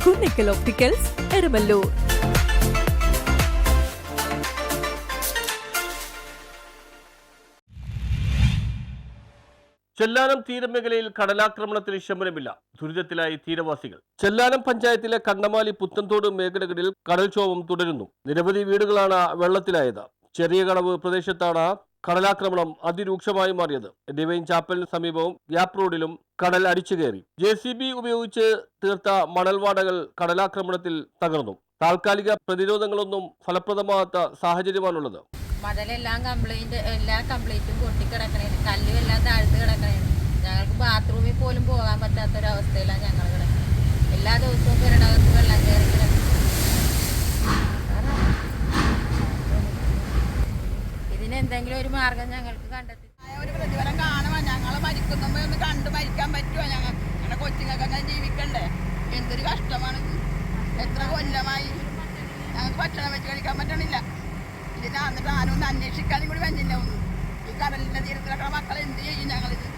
Kunnickal opticals, Erumalloor. Chellanam തീരമേഖലയിൽ കടലാക്രമണത്തിന് ശമനമില്ല. ദുരിതത്തിലായി തീരവാസികൾ. ചെല്ലാനം പഞ്ചായത്തിലെ കണ്ണമാലി പുത്തൻതോട് മേഖലകളിൽ കടൽക്ഷോഭം തുടരുന്നു. നിരവധി വീടുകളാണ് വെള്ളത്തിലായത്. ചെറിയ കടവ് പ്രദേശത്താണ് കടലാക്രമണം അതിരൂക്ഷമായി മാറിയത്. ഡിവൈൻ ചാപ്പലിന് സമീപവും ഗ്യാപ് റോഡിലും കടൽ അടിച്ചുകയറി. JCB ഉപയോഗിച്ച് തീർത്ത മണൽവാടകൾ കടലാക്രമണത്തിൽ തകർന്നു. താൽക്കാലിക പ്രതിരോധങ്ങളൊന്നും ഫലപ്രദമാകാത്ത സാഹചര്യമാണുള്ളത്. മടലെല്ലാം എല്ലാ കംപ്ലീറ്റും പൊട്ടിക്കിടക്കണേ, കല്ലും എല്ലാം താഴ്ത്ത് കിടക്കണേ. ഞങ്ങൾക്ക് ബാത്റൂമിൽ പോലും പോകാൻ പറ്റാത്തൊരവസ്ഥയിലാണ് ഞങ്ങൾ കിടക്കുന്നത്. എല്ലാ ദിവസവും പെരടകത്ത് വെള്ളം കയറി കിടക്കും. ഇതിനെന്തെങ്കിലും ഒരു മാർഗം ഞങ്ങൾക്ക് കണ്ടെത്തി ഒരു പ്രതിഫലം കാണുവാൻ ഞങ്ങൾ മരിക്കുമ്പോൾ ഒന്ന് കണ്ടു മരിക്കാൻ പറ്റുമോ? ഞങ്ങളുടെ കൊച്ചുങ്ങൾക്ക് അങ്ങനെ ജീവിക്കണ്ടേ? എന്തൊരു കഷ്ടമാണിത്. എത്ര കൊല്ലമായി ഞങ്ങൾക്ക് ഭക്ഷണം വെച്ച് കഴിക്കാൻ പറ്റണില്ല. ഇതിന് എന്നിട്ട് ആരും ഒന്ന് അന്വേഷിക്കാനും കൂടി വന്നില്ല. ഒന്നും ഈ കടലിൻ്റെ തീരത്തിലൊക്കെ മക്കൾ എന്ത് ചെയ്യും? ഞങ്ങളിത്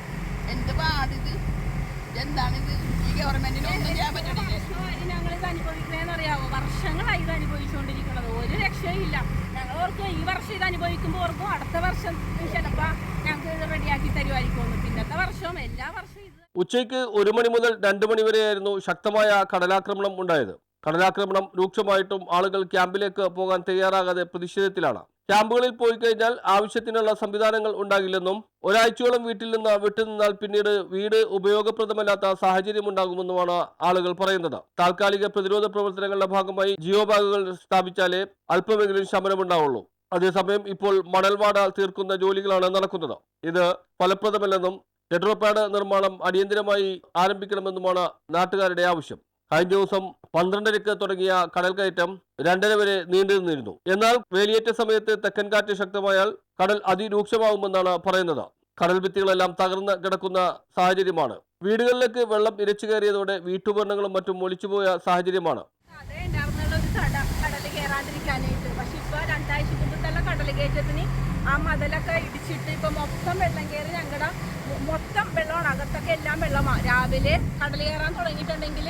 എന്ത് പാടിത്? എന്താണിത്? ഈ ഗവൺമെന്റിന് ഒന്നും ചെയ്യാൻ പറ്റണില്ല. ഞങ്ങളിത് അനുഭവിക്കണേന്നറിയാവോ? വർഷങ്ങളായി ഇത് അനുഭവിച്ചുകൊണ്ടിരിക്കുന്നത്. ഒരു രക്ഷയില്ല. ഞങ്ങൾ ഓർക്കും ഈ വർഷം ഇത് അനുഭവിക്കുമ്പോൾ ഓർക്കും അടുത്ത വർഷം ചിലപ്പോൾ ഞങ്ങൾക്ക് ഇത് റെഡിയാക്കി തരുമായിരിക്കും. പിന്നത്തെ വർഷവും എല്ലാ വർഷവും ഇത്. ഉച്ചയ്ക്ക് 1 മണി മുതൽ 2 മണി വരെയായിരുന്നു ശക്തമായ കടലാക്രമണം ഉണ്ടായത്. കടലാക്രമണം രൂക്ഷമായിട്ടും ആളുകൾ ക്യാമ്പിലേക്ക് പോകാൻ തയ്യാറാകാതെ പ്രതിഷേധത്തിലാണ്. ക്യാമ്പുകളിൽ പോയി കഴിഞ്ഞാൽ ആവശ്യത്തിനുള്ള സംവിധാനങ്ങൾ ഉണ്ടാകില്ലെന്നും ഒരാഴ്ചയോളം വീട്ടിൽ നിന്ന് വിട്ടുനിന്നാൽ പിന്നീട് വീട് ഉപയോഗപ്രദമല്ലാത്ത സാഹചര്യമുണ്ടാകുമെന്നുമാണ് ആളുകൾ പറയുന്നത്. താൽക്കാലിക പ്രതിരോധ പ്രവർത്തനങ്ങളുടെ ഭാഗമായി ജിയോ ബാഗുകൾ സ്ഥാപിച്ചാലേ അല്പമെങ്കിലും ശമനമുണ്ടാവുള്ളൂ. അതേസമയം ഇപ്പോൾ മണൽവാട തീർക്കുന്ന ജോലികളാണ് നടക്കുന്നത്. ഇത് ഫലപ്രദമല്ലെന്നും ടെട്രോപാഡ് നിർമ്മാണം അടിയന്തരമായി ആരംഭിക്കണമെന്നുമാണ് നാട്ടുകാരുടെ ആവശ്യം. കഴിഞ്ഞ ദിവസം 12:30 തുടങ്ങിയ കടൽ കയറ്റം 2:30 വരെ നീണ്ടു നിന്നിരുന്നു. എന്നാൽ വേലിയേറ്റ സമയത്ത് തെക്കൻ കാറ്റ് ശക്തമായാൽ കടൽ അതിരൂക്ഷമാകുമെന്നാണ് പറയുന്നത്. കടൽ ഭിത്തികളെല്ലാം തകർന്ന് കിടക്കുന്ന സാഹചര്യമാണ്. വീടുകളിലേക്ക് വെള്ളം ഇരച്ചു കയറിയതോടെ വീട്ടുപകരണങ്ങളും മറ്റും ഒലിച്ചുപോയ സാഹചര്യമാണ്. കടല് കയറാതിരിക്കാനായിട്ട് പക്ഷെ ഇപ്പൊ 2 ആഴ്ച മുമ്പത്തുള്ള കടൽ കയറ്റത്തിന് ആ മതിലൊക്കെ ഇടിച്ചിട്ട് ഇപ്പൊ മൊത്തം വെള്ളം കയറി ഞങ്ങളുടെ മൊത്തം വെള്ളമാണ്. അകത്തൊക്കെ എല്ലാം വെള്ളമാണ്. രാവിലെ കടൽ കയറാൻ തുടങ്ങിയിട്ടുണ്ടെങ്കിൽ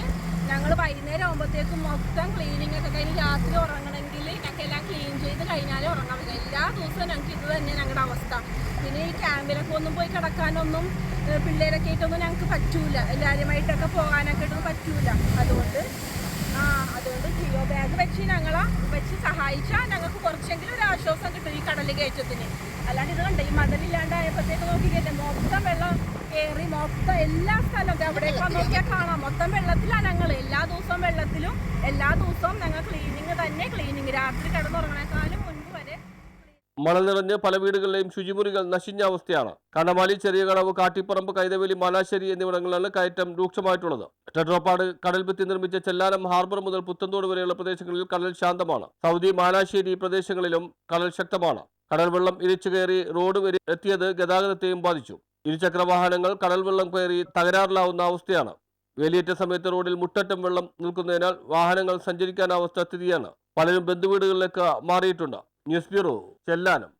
ഞങ്ങൾ വൈകുന്നേരം ആകുമ്പോഴത്തേക്കും മൊത്തം ക്ലീനിങ് ഒക്കെ കഴിഞ്ഞ് രാത്രി ഉറങ്ങണമെങ്കിൽ ഞങ്ങൾക്ക് എല്ലാം ക്ലീൻ ചെയ്ത് കഴിഞ്ഞാലേ ഉറങ്ങാൻ പറ്റില്ല. എല്ലാ ദിവസവും ഞങ്ങൾക്ക് ഇത് തന്നെ ഞങ്ങളുടെ അവസ്ഥ. പിന്നെ ഈ ക്യാമ്പിലൊക്കെ ഒന്നും പോയി കിടക്കാനൊന്നും പിള്ളേരൊക്കെ ആയിട്ടൊന്നും ഞങ്ങൾക്ക് പറ്റൂല. എല്ലാവരുമായിട്ടൊക്കെ പോകാനൊക്കെ ഇട്ടൊന്നും പറ്റൂല. അതുകൊണ്ട് ജിയോ ബാഗ് വെച്ച് ഞങ്ങളെ സഹായിച്ചാൽ ഞങ്ങൾക്ക് കുറച്ചെങ്കിലും ഒരു ആശ്വാസം കിട്ടും ഈ കടൽ കയറ്റത്തിന്. അല്ലാണ്ട് ഇത് കണ്ട ഈ മതിലില്ലാണ്ടായപ്പോഴത്തേക്ക് നോക്കിക്കട്ടെ മൊത്തം വെള്ളം കയറി മൊത്തം എല്ലാ സ്ഥലവും എവിടേക്ക് നോക്കിയാൽ കാണാം. മൊത്തം വെള്ളത്തിലാണ് ഞങ്ങൾ. എല്ലാ ദിവസവും വെള്ളത്തിലും എല്ലാ ദിവസവും ഞങ്ങൾ ക്ലീനിങ് രാത്രി കിടന്നുറങ്ങണേക്കാളും മുൻപ് വരെ. മണൽ നിറഞ്ഞ് പല വീടുകളിലെയും ശുചിമുറികൾ നശിഞ്ഞ അവസ്ഥയാണ്. കണ്ണമാലി, ചെറിയ കടവ്, കാട്ടിപ്പറമ്പ്, കൈതവേലി, മാലാശ്ശേരി എന്നിവിടങ്ങളിലാണ് കയറ്റം രൂക്ഷമായിട്ടുള്ളത്. ടെട്രോപാഡ് കടൽഭിത്തി നിർമ്മിച്ച ചെല്ലാനം ഹാർബർ മുതൽ പുത്തൻതോട് വരെയുള്ള പ്രദേശങ്ങളിൽ കടൽ ശാന്തമാണ്. സൗദി, മാലാശ്ശേരി പ്രദേശങ്ങളിലും കടൽ ശക്തമാണ്. കടൽ വെള്ളം ഇരച്ചു കയറി റോഡ് വരെ എത്തിയത് ഗതാഗതത്തെയും ബാധിച്ചു. ഇരുചക്ര വാഹനങ്ങൾ കടൽ വെള്ളം കയറി തകരാറിലാവുന്ന അവസ്ഥയാണ്. വേലിയേറ്റ സമയത്ത് റോഡിൽ മുട്ടറ്റം വെള്ളം നിൽക്കുന്നതിനാൽ വാഹനങ്ങൾ സഞ്ചരിക്കാനാവാത്ത സ്ഥിതിയാണ്. പലരും ബന്ധുവീടുകളിലേക്ക് മാറിയിട്ടുണ്ട്. News bureau, Chellanam.